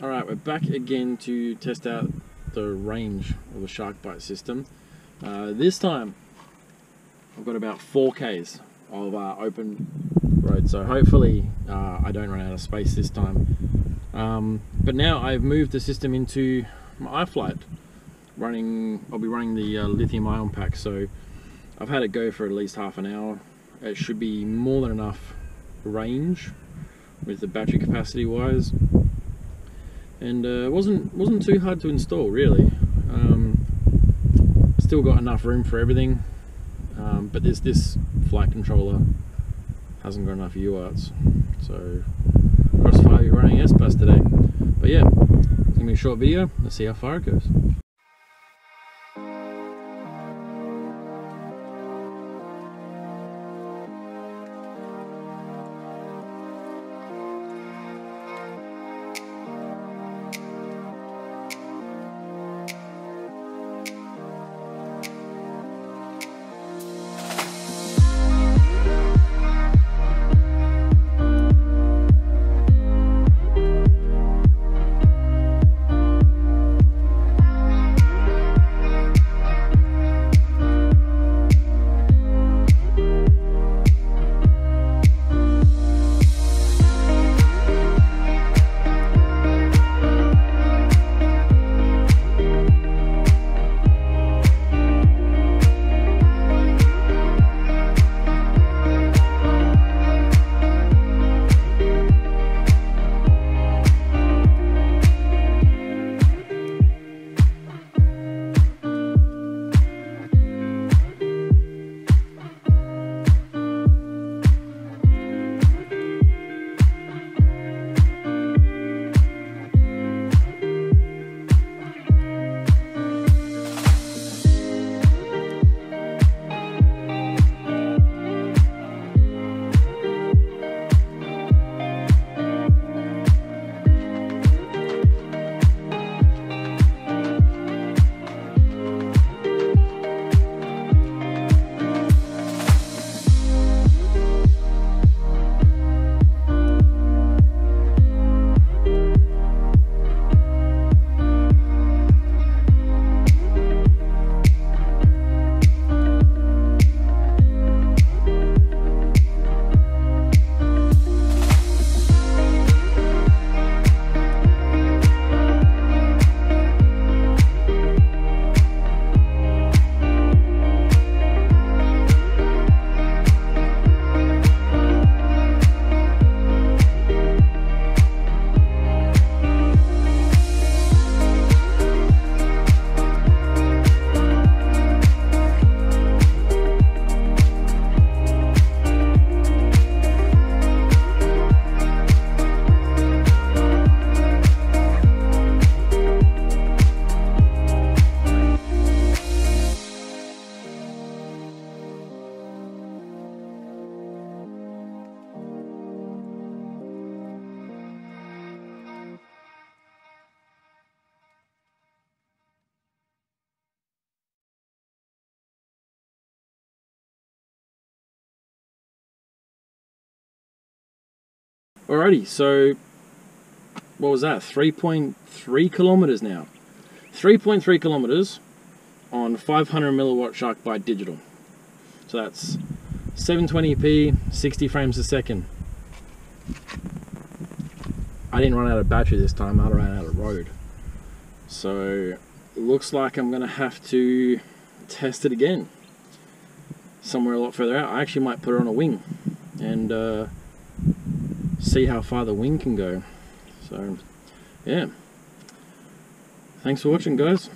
Alright, we're back again to test out the range of the SharkByte system. This time I've got about 4Ks of open road, so hopefully I don't run out of space this time. But now I've moved the system into my iFlight. I'll be running the lithium ion pack, so I've had it go for at least half an hour. It should be more than enough range with the battery capacity wise. And it wasn't too hard to install, really. Still got enough room for everything, but this flight controller hasn't got enough UARTs, so Crossfire will be running S-Bus today. But yeah, it's gonna be a short video. Let's see how far it goes. Alrighty, so what was that? 3.3 kilometers now. 3.3 kilometers on 500 milliwatt SharkByte Digital. So that's 720p, 60 frames a second. I didn't run out of battery this time, I ran out of road. So it looks like I'm gonna have to test it again somewhere a lot further out. I actually might put it on a wing and see how far the wing can go. So yeah, thanks for watching, guys.